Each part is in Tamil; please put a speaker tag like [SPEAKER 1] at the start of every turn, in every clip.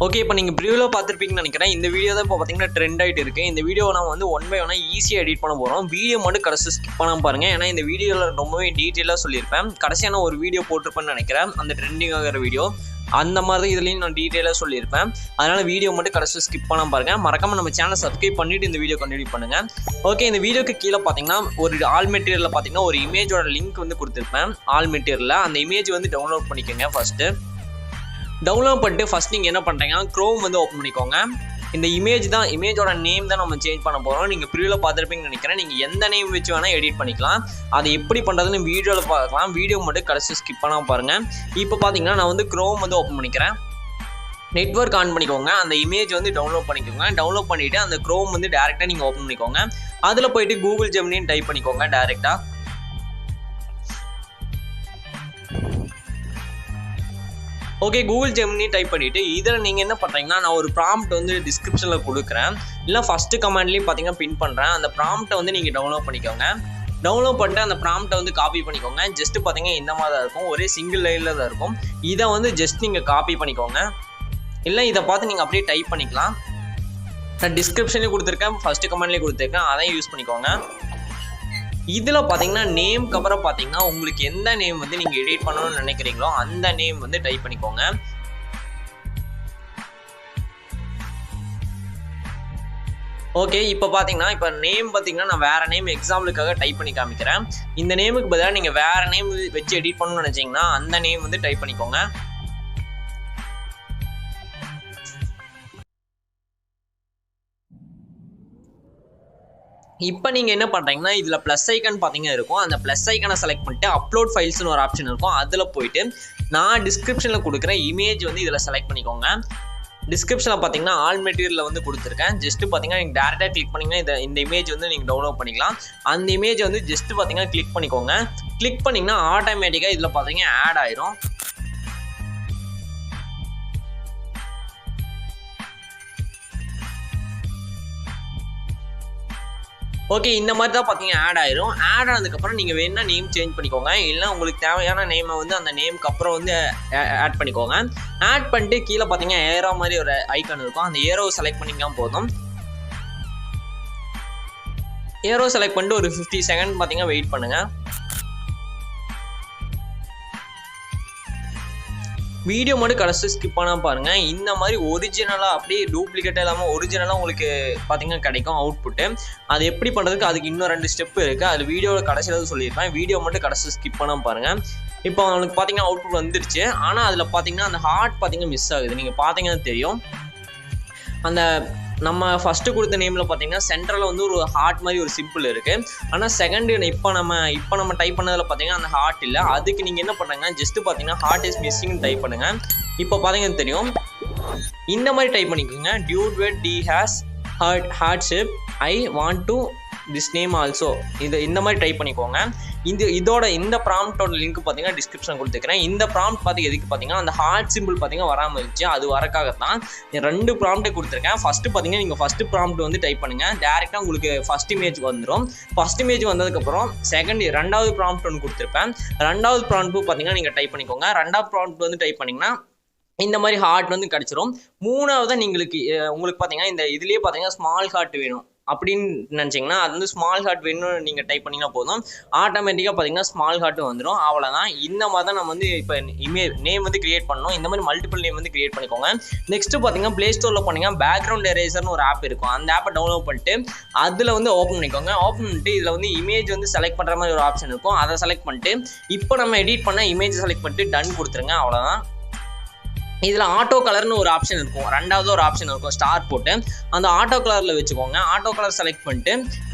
[SPEAKER 1] ஓகே, இப்போ நீங்கள் ப்ரிவியூவில் பார்த்துருப்பீங்கன்னு நினைக்கிறேன். இந்த வீடியோ தான் இப்போ பார்த்தீங்கன்னா ட்ரெண்ட் ஆகிட்டு இருக்குது. இந்த வீடியோ நான் வந்து ஒன் பை ஒன்னாக ஈஸியாக எடிட் பண்ண போகிறோம். வீடியோ மட்டும் கடைசி ஸ்கிப் பண்ணாமல் பாருங்கள். ஏன்னா இந்த வீடியோவில் ரொம்பவே டீட்டெயிலாக சொல்லியிருப்பேன். கடைசியான ஒரு வீடியோ போட்டிருப்பேன்னு நினைக்கிறேன், அந்த ட்ரெண்டிங் ஆகிற வீடியோ. அந்த மாதிரி தான் இதுலேயும் நான் டீட்டெயிலாக சொல்லியிருப்பேன். அதனால் வீடியோ மட்டும் கடைசி ஸ்கிப் பண்ணாமல் பாருங்கள். மறக்காமல் நம்ம சேனலை சப்ஸ்கிரைப் பண்ணிவிட்டு இந்த வீடியோ கண்டினியூ பண்ணுங்கள். ஓகே, இந்த வீடியோக்கு கீழே பார்த்தீங்கன்னா ஒரு ஆல் மெட்டீரியலில் பார்த்தீங்கன்னா ஒரு இமேஜோட லிங்க் வந்து கொடுத்துருப்பேன். ஆல் மெட்டீரியலில் அந்த இமேஜ் வந்து டவுன்லோட் பண்ணிக்கோங்க. ஃபஸ்ட்டு டவுன்லோட் பண்ணிட்டு ஃபஸ்ட் நீங்கள் என்ன பண்ணுறீங்கன்னா க்ரோம் வந்து ஓப்பன் பண்ணிக்கோங்க. இந்த இமேஜோட நேம் தான் நம்ம சேஞ்ச் பண்ண போகிறோம். நீங்கள் ப்ரிவியூவில் பார்த்துருப்பீங்கன்னு நினைக்கிறேன். நீங்கள் எந்த நேம் வச்சு வேணால் எடிட் பண்ணிக்கலாம். அது எப்படி பண்ணுறதுன்னு வீடியோவில் பார்க்கலாம். வீடியோ மட்டும் கடைசி ஸ்கிப் பண்ணாமல் பாருங்கள். இப்போ பார்த்தீங்கன்னா நான் வந்து க்ரோம் வந்து ஓப்பன் பண்ணிக்கிறேன். நெட்வொர்க் ஆன் பண்ணிக்கோங்க. அந்த இமேஜ் வந்து டவுன்லோட் பண்ணிக்கோங்க. டவுன்லோட் பண்ணிவிட்டு அந்த க்ரோம் வந்து டேரெக்டாக நீங்கள் ஓப்பன் பண்ணிக்கோங்க. அதில் போய்ட்டு கூகுள் ஜெமினின்னு டைப் பண்ணிக்கோங்க டேரெக்டாக. ஓகே, கூகுள் ஜெமினி டைப் பண்ணிவிட்டு இதில் நீங்கள் என்ன பண்ணுறீங்கன்னா, நான் ஒரு ப்ராம்ப்ட் வந்து டிஸ்கிரிப்ஷனில் கொடுக்குறேன், இல்லை ஃபஸ்ட்டு கமெண்ட்லேயும் பார்த்தீங்கன்னா பின் பண்ணுறேன். அந்த ப்ராம்ப்ட்டை வந்து நீங்கள் டவுன்லோட் பண்ணிக்கோங்க. டவுன்லோட் பண்ணிட்டு அந்த ப்ராம்ப்ட்டை வந்து காப்பி பண்ணிக்கோங்க. ஜஸ்ட்டு பார்த்தீங்கன்னா இந்த மாதிரி தான் இருக்கும், ஒரே சிங்கிள் லைனில் தான் இருக்கும். இதை வந்து ஜஸ்ட் நீங்கள் காப்பி பண்ணிக்கோங்க, இல்லை இதை பார்த்து நீங்கள் அப்படியே டைப் பண்ணிக்கலாம். நான் டிஸ்கிரிப்ஷன்லேயும் கொடுத்துருக்கேன், ஃபஸ்ட்டு கமெண்ட்லேயும் கொடுத்துருக்கேன், அதையும் யூஸ் பண்ணிக்கோங்க. இதில் பார்த்தீங்கன்னா நேம்க்கு அப்புறம் பார்த்தீங்கன்னா உங்களுக்கு எந்த நேம் வந்து நீங்கள் எடிட் பண்ணணும்னு நினைக்கிறீங்களோ அந்த நேம் வந்து டைப் பண்ணிக்கோங்க. ஓகே, இப்போ பார்த்தீங்கன்னா நேம் பார்த்தீங்கன்னா நான் வேறு நேம் எக்ஸாம்பிளுக்காக டைப் பண்ணி காமிக்கிறேன். இந்த நேமுக்கு பதிலாக நீங்கள் வேறு நேம் வச்சு எடிட் பண்ணணும்னு நினச்சிங்கன்னா அந்த நேம் வந்து டைப் பண்ணிக்கோங்க. இப்போ நீங்கள் என்ன பண்ணுறீங்கன்னா இதில் ப்ளஸ் ஐக்கன் பார்த்தீங்கன்னா இருக்கும். அந்த ப்ளஸ் ஐக்கனை செலக்ட் பண்ணிட்டு அப்லோட் ஃபைல்ஸ்னு ஒரு ஆப்ஷன் இருக்கும். அதில் போயிட்டு நான் டிஸ்கிரிப்ஷனில் கொடுக்குற இமேஜ் வந்து இதில் செலக்ட் பண்ணிக்கோங்க. டிஸ்கிரிப்ஷனில் பார்த்தீங்கன்னா ஆல் மெட்டீரியல் வந்து கொடுத்துருக்கேன். ஜஸ்ட்டு பார்த்தீங்கன்னா நீங்கள் டேரெக்டாக கிளிக் பண்ணிங்கன்னா இந்த இமேஜ் வந்து நீங்கள் டவுன்லோட் பண்ணிக்கலாம். அந்த இமேஜ் வந்து ஜஸ்ட்டு பார்த்தீங்கன்னா கிளிக் பண்ணிக்கோங்க. கிளிக் பண்ணிங்கன்னா ஆட்டோமேட்டிக்காக இதில் பார்த்தீங்கன்னா ஆட் ஆயிரும். ஓகே, இந்த மாதிரி தான் பார்த்தீங்கன்னா ஆட் ஆயிரும். ஆட் ஆனதுக்கப்புறம் நீங்கள் வேணும்னா நேம் சேஞ்ச் பண்ணிக்கோங்க, இல்லை உங்களுக்கு தேவையான நேமை வந்து அந்த நேமுக்கு அப்புறம் வந்து ஆட் பண்ணிக்கோங்க. ஆட் பண்ணிட்டு கீழே பார்த்தீங்கன்னா ஏரோ மாதிரி ஒரு ஐக்கான் இருக்கும். அந்த ஏரோவை செலக்ட் பண்ணிங்கன்னா போதும். ஏரோ செலக்ட் பண்ணிட்டு ஒரு 50 செகண்ட் பார்த்தீங்கன்னா வெயிட் பண்ணுங்கள். வீடியோ மட்டும் கடைசி ஸ்கிப் பண்ணாமல் பாருங்கள். இந்த மாதிரி ஒரிஜினலாக அப்படியே டூப்ளிகேட்டாக இல்லாமல் ஒரிஜினலாக உங்களுக்கு பார்த்தீங்கன்னா கிடைக்கும் அவுட்புட்டு. அது எப்படி பண்ணுறதுக்கு அதுக்கு இன்னும் 2 ஸ்டெப்பு இருக்குது. அது வீடியோவில் கடைசியில் சொல்லியிருப்பேன். வீடியோ மட்டும் கடைசி ஸ்கிப் பண்ணாமல் பாருங்கள். இப்போ அவங்களுக்கு பார்த்தீங்கன்னா அவுட்புட் வந்துருச்சு. ஆனால் அதில் பார்த்தீங்கன்னா அந்த ஹார்ட் பார்த்தீங்கன்னா மிஸ் ஆகுது. நீங்கள் பார்த்தீங்கன்னா தெரியும். அந்த நம்ம ஃபஸ்ட்டு கொடுத்த நேமில் பார்த்தீங்கன்னா சென்டரில் வந்து ஒரு ஹார்ட் மாதிரி ஒரு சிம்பிள் இருக்குது. ஆனால் செகண்டு இப்போ நம்ம டைப் பண்ணதில் பார்த்தீங்கன்னா அந்த ஹார்ட் இல்லை. அதுக்கு நீங்கள் என்ன பண்ணுறீங்கன்னா ஜஸ்ட்டு பார்த்தீங்கன்னா ஹார்ட் இஸ் மிஸ்ஸிங்னு டைப் பண்ணுங்கள். இப்போ பார்த்தீங்கன்னா தெரியும். இந்த மாதிரி டைப் பண்ணிக்கோங்க. Dude with D has hardship I want to this name also. இந்த மாதிரி டைப் பண்ணிக்கோங்க. இந்த ப்ராம்ப்டோட லிங்க் பார்த்தீங்கன்னா டிஸ்கிரிப்ஷன் கொடுத்துக்கிறேன். இந்த ப்ராம்ப்ட் பார்த்து எதுக்கு பார்த்தீங்கன்னா அந்த ஹார்ட் சிம்பிள் பார்த்தீங்கன்னா வராமல் இருந்துச்சு, அது வரக்காகத்தான் 2 ப்ராம்ப்டே கொடுத்துருக்கேன். ஃபஸ்ட்டு பார்த்தீங்கன்னா நீங்கள் ஃபஸ்ட்டு ப்ராம்ப்ட் வந்து டைப் பண்ணுங்கள். டேரெக்டாக உங்களுக்கு ஃபஸ்ட் இமேஜ் வந்துடும். ஃபஸ்ட் இமேஜ் வந்ததுக்கப்புறம் ரெண்டாவது ப்ராம்ப்ட் ஒன்று கொடுத்துருப்பேன். ரெண்டாவது ப்ராம்ப்ட் பார்த்தீங்கன்னா நீங்கள் டைப் பண்ணிக்கோங்க. ரெண்டாவது ப்ராம்ப்ட் வந்து டைப் பண்ணிங்கன்னா இந்த மாதிரி ஹார்ட் வந்து கிடச்சிரும். மூணாவதாக உங்களுக்கு பார்த்தீங்கன்னா இந்த இதுலேயே பார்த்தீங்கன்னா ஸ்மால் ஹார்ட் வேணும் அப்படின்னு நினச்சிங்கன்னா அது வந்து ஸ்மால் ஹார்ட் வேணும்னு நீங்கள் டைப் பண்ணிங்கன்னா போதும். ஆட்டோமேட்டிக்காக பார்த்தீங்கன்னா ஸ்மால் ஹார்ட்டும் வந்துடும். அவ்வளோதான். இந்த மாதிரி தான் நம்ம வந்து இப்போ நேம் வந்து கிரியேட் பண்ணணும். இந்த மாதிரி மல்டிபிள் நேம் வந்து கிரியேட் பண்ணிக்கோங்க. நெக்ஸ்ட்டு பார்த்தீங்கன்னா ப்ளே ஸ்டோரில் போனீங்கன்னா பேக்ரவுண்ட் எரேசர்னு ஒரு ஆப் இருக்கும். அந்த ஆப்பை டவுன்லோட் பண்ணிட்டு அதில் வந்து ஓப்பன் பண்ணிக்கோங்க. ஓப்பன் பண்ணிட்டு இதில் வந்து இமேஜ் வந்து செலக்ட் பண்ணுற மாதிரி ஒரு ஆப்ஷன் இருக்கும். அதை செலக்ட் பண்ணிட்டு இப்போ நம்ம எடிட் பண்ண இமேஜ் செலக்ட் பண்ணிட்டு டன் கொடுத்துருங்க. அவ்வளோதான். இதில் ஆட்டோ கலர்னு ஒரு ஆப்ஷன் இருக்கும். ரெண்டாவது ஒரு ஆப்ஷன் இருக்கும் ஸ்டார் போட்டு. அந்த ஆட்டோ கலரில் வச்சுக்கோங்க. ஆட்டோ கலர் செலக்ட் பண்ணிட்டு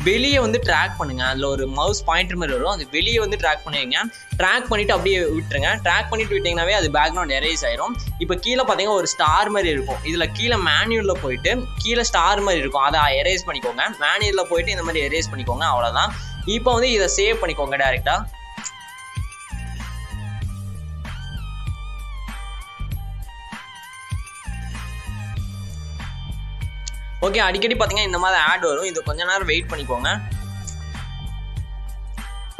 [SPEAKER 1] வெளியே வந்து ட்ராக் பண்ணுங்கள். அதில் ஒரு மவுஸ் பாயிண்டர் மாதிரி வரும். அது வெளியே வந்து ட்ராக் பண்ணுவீங்க. ட்ராக் பண்ணிவிட்டு அப்படியே விட்டுருங்க. ட்ராக் பண்ணிவிட்டு விட்டிங்கனாவே அது பேக்ரவுண்ட் எரேஸ் ஆயிரும். இப்போ கீழே பார்த்தீங்கன்னா ஒரு ஸ்டார் மாதிரி இருக்கும். இதில் கீழே மேனுவலில் போயிட்டு கீழே ஸ்டார் மாதிரி இருக்கும், அதை எரேஸ் பண்ணிக்கோங்க. மேனுவலில் போயிட்டு இந்த மாதிரி எரேஸ் பண்ணிக்கோங்க. அவ்வளோதான். இப்போ வந்து இதை சேவ் பண்ணிக்கோங்க டேரெக்டாக. ஓகே, அடிக்கடி பார்த்தீங்கன்னா இந்த மாதிரி ஆட் வரும். இது கொஞ்ச நேரம் வெயிட் பண்ணிக்கோங்க.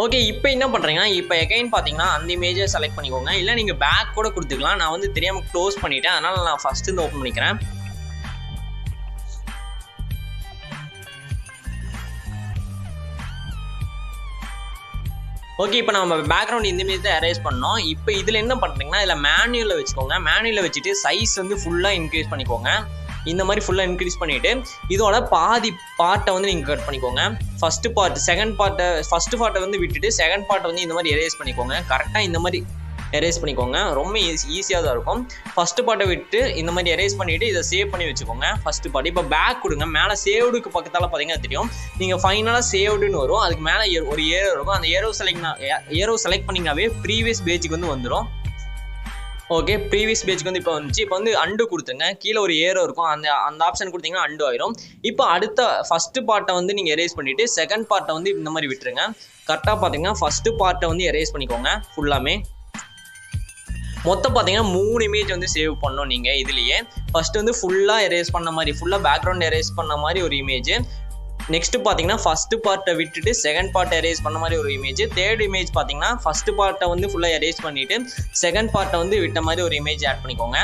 [SPEAKER 1] ஓகே, இப்போ என்ன பண்ணுறீங்கன்னா, இப்போ எகைன் பார்த்தீங்கன்னா அந்த இமேஜை செலக்ட் பண்ணிக்கோங்க. இல்லை நீங்கள் பேக் கூட கொடுத்துக்கலாம். நான் வந்து தெரியாமல் க்ளோஸ் பண்ணிட்டேன், அதனால் நான் ஃபஸ்ட்டு வந்து ஓப்பன் பண்ணிக்கிறேன். ஓகே, இப்போ நம்ம பேக்ரவுண்ட் இந்த இமேஜ் தான் எரேஸ் பண்ணோம். இப்போ இதில் என்ன பண்ணுறீங்கன்னா, இதில் மேனுவலில் வச்சுக்கோங்க. மேனுவலில் வச்சுட்டு சைஸ் வந்து ஃபுல்லாக இன்க்ரீஸ் பண்ணிக்கோங்க. இந்த மாதிரி ஃபுல்லாக இன்க்ரீஸ் பண்ணிவிட்டு இதோட பாதி பார்ட்டை வந்து நீங்கள் கட் பண்ணிக்கோங்க. ஃபஸ்ட்டு பார்ட்டை வந்து விட்டுட்டு செகண்ட் பார்ட்டை வந்து இந்த மாதிரி எரேஸ் பண்ணிக்கோங்க. கரெக்டாக இந்த மாதிரி எரேஸ் பண்ணிக்கோங்க. ரொம்ப ஈஸியாக தான் இருக்கும். ஃபஸ்ட்டு பார்ட்டை விட்டு இந்த மாதிரி எரேஸ் பண்ணிவிட்டு இதை சேவ் பண்ணி வச்சுக்கோங்க. ஃபஸ்ட்டு பார்ட் இப்போ பேக் கொடுங்க. மேலே சேவ்டுக்கு பக்கத்தால் பார்த்தீங்கன்னா தெரியும், நீங்கள் ஃபைனலாக சேவ்டுன்னு வரும். அதுக்கு மேலே ஒரு ஏரோ இருக்கும். அந்த ஏரோ செலக்ட் பண்ணிங்கனாவே ப்ரீவியஸ் பேஜுக்கு வந்து வந்துடும். ஓகே, ப்ரீவியஸ் பேஜுக்கு வந்து இப்போ வந்துச்சு. இப்போ வந்து அண்டு கொடுத்துருங்க. கீழே ஒரு ஏரோ இருக்கும். அந்த ஆப்ஷன் கொடுத்தீங்கன்னா அண்டு ஆயிரும். இப்போ அடுத்த ஃபஸ்ட்டு பார்ட்டை வந்து நீங்கள் எரேஸ் பண்ணிவிட்டு செகண்ட் பார்ட்டை வந்து இந்த மாதிரி விட்டுருங்க. கரெக்டாக பார்த்தீங்கன்னா ஃபஸ்ட்டு பார்ட்டை வந்து எரேஸ் பண்ணிக்கோங்க. ஃபுல்லாமே மொத்தம் பார்த்தீங்கன்னா 3 இமேஜ் வந்து சேவ் பண்ணணும் நீங்கள் இதுலேயே. ஃபஸ்ட்டு வந்து ஃபுல்லாக எரேஸ் பண்ண மாதிரி, ஃபுல்லாக பேக்ரவுண்ட் எரேஸ் பண்ண மாதிரி ஒரு இமேஜ். நெக்ஸ்ட்டு பார்த்தீங்கன்னா ஃபஸ்ட்டு பார்ட்டை விட்டுட்டு செகண்ட் பார்ட்டை எரேஸ் பண்ண மாதிரி ஒரு இமேஜ். தேர்ட் இமேஜ் பார்த்தீங்கன்னா ஃபஸ்ட்டு பார்ட்டை வந்து ஃபுல்லாக எரேஸ் பண்ணிவிட்டு செகண்ட் பார்ட்டை வந்து விட்ட மாதிரி ஒரு இமேஜ் ஆட் பண்ணிக்கோங்க.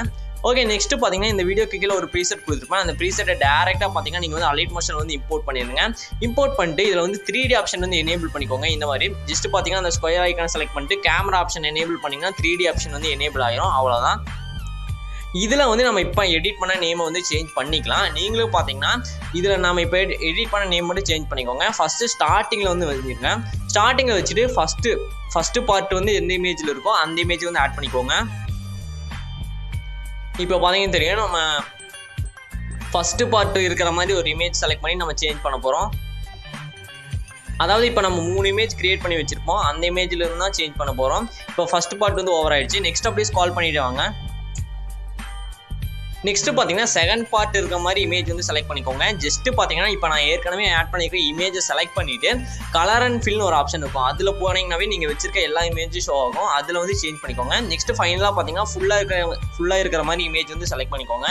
[SPEAKER 1] ஓகே, நெக்ஸ்ட்டு பார்த்தீங்கன்னா இந்த வீடியோக்கு கீழே ஒரு ப்ரீசெட் கொடுத்துருப்பேன். அந்த ப்ரீசெட்டை டேரெக்டாக பார்த்தீங்கன்னா நீங்கள் வந்து அலைட் மோஷன் வந்து இம்போர்ட் பண்ணிடுங்க. இம்போர்ட் பண்ணிட்டு இதில் வந்து 3D ஆப்ஷன் வந்து எனேபிள் பண்ணிக்கோங்க. இந்த மாதிரி ஜஸ்ட் பார்த்தீங்கன்னா அந்த ஸ்கொயர் ஐக்கான செலக்ட் பண்ணிட்டு கேமரா ஆப்ஷன் எனேபிள் பண்ணிங்கன்னா 3D ஆப்ஷன் வந்து எனேபிள் ஆயிரும். அவ்வளோதான். இதில் வந்து நம்ம இப்போ எடிட் பண்ண நேமை வந்து சேஞ்ச் பண்ணிக்கலாம். நீங்களும் பார்த்தீங்கன்னா இதில் நம்ம இப்போ எடிட் பண்ண நேம் மட்டும் சேஞ்ச் பண்ணிக்கோங்க. ஃபஸ்ட்டு ஸ்டார்டிங்கில் வந்து வச்சுருங்க. ஸ்டார்டிங்கில் வச்சுட்டு ஃபஸ்ட்டு பார்ட் வந்து எந்த இமேஜில் இருக்கோ அந்த இமேஜ் வந்து ஆட் பண்ணிக்கோங்க. இப்போ பார்த்தீங்கன்னா தெரியும், நம்ம ஃபஸ்ட்டு பார்ட்டு இருக்கிற மாதிரி ஒரு இமேஜ் செலக்ட் பண்ணி நம்ம சேஞ்ச் பண்ண போகிறோம். அதாவது இப்போ நம்ம 3 இமேஜ் கிரியேட் பண்ணி வச்சுருப்போம். அந்த இமேஜில் இருந்து தான் சேஞ்ச் பண்ண போகிறோம். இப்போ ஃபஸ்ட்டு பார்ட் வந்து ஓவர் ஆகிடுச்சு. நெக்ஸ்ட் அப்படியே ஸ்க்ரால் பண்ணிட்டு வாங்க. நெக்ஸ்ட்டு பார்த்தீங்கன்னா செகண்ட் பார்ட் இருக்க மாதிரி இமேஜ் வந்து செலக்ட் பண்ணிக்கோங்க. ஜஸ்ட்டு பார்த்தீங்கன்னா இப்போ நான் ஏற்கனவே ஆட் பண்ணியிருக்க இமேஜை செலக்ட் பண்ணிவிட்டு கலர் அண்ட் ஃபில்னு ஒரு ஆப்ஷன் இருக்கும். அதில் போனீங்கன்னாவே நீங்கள் வச்சிருக்க எல்லா இமேஜும் ஷோ ஆகும். அதில் வந்து சேஞ்ச் பண்ணிக்கோங்க. நெக்ஸ்ட்டு ஃபைனலாக பார்த்தீங்கன்னா ஃபுல்லாக இருக்கிற மாதிரி இமேஜ் வந்து செலக்ட் பண்ணிக்கோங்க.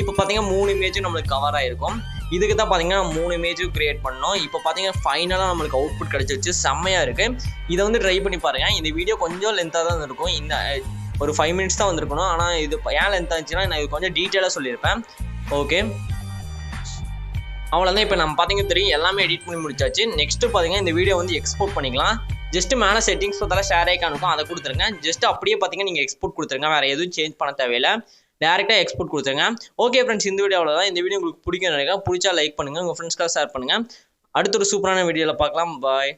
[SPEAKER 1] இப்போ பார்த்தீங்கன்னா 3 இமேஜும் நம்மளுக்கு கவர் ஆகிருக்கும். இதுக்கு தான் பார்த்தீங்கன்னா 3 இமேஜும் கிரியேட் பண்ணோம். இப்போ பார்த்தீங்கன்னா ஃபைனலாக நம்மளுக்கு அவுட்புட் கிடச்சிருச்சு. செம்மையாக இருக்குது. இதை வந்து ட்ரை பண்ணி பாருங்கள். இந்த வீடியோ கொஞ்சம் லென்த்தாக தான் இருக்கும். இந்த ஒரு 5 மினிட்ஸ் தான் வந்திருக்கணும். ஆனால் இது ஏன் லென்த் ஆச்சுன்னா நான் இது கொஞ்சம் டீட்டெயிலாக சொல்லியிருப்பேன். ஓகே, அவ்வளோதான். இப்போ நம்ம பார்த்தீங்கன்னா தெரியும் எல்லாமே எடிட் பண்ணி முடிச்சாச்சு. நெக்ஸ்ட்டு பார்த்தீங்கன்னா இந்த வீடியோ வந்து எக்ஸ்போர்ட் பண்ணிக்கலாம். ஜஸ்ட்டு மேலே செட்டிங்ஸ் பார்த்தாலும் ஷேர் ஐக்கான் இருக்கும், அதை கொடுத்துருங்க. ஜஸ்ட் அப்படியே பார்த்தீங்கன்னா நீங்கள் எக்ஸ்போர்ட் கொடுத்துருங்க. வேறு எதுவும் சேஞ்ச் பண்ண தேவையில்லை. டேரெக்டாக எக்ஸ்போர்ட் கொடுத்துருங்க. ஓகே ஃப்ரெண்ட்ஸ், இந்த வீடியோ அவ்வளோதான். இந்த வீடியோ உங்களுக்கு பிடிக்கும் நினைக்கிறேன். பிடிச்சா லைக் பண்ணுங்கள், உங்கள் ஃப்ரெண்ட்ஸ்க்காக ஷேர் பண்ணுங்கள். அடுத்த ஒரு சூப்பரான வீடியோவில் பார்க்கலாம். பாய்.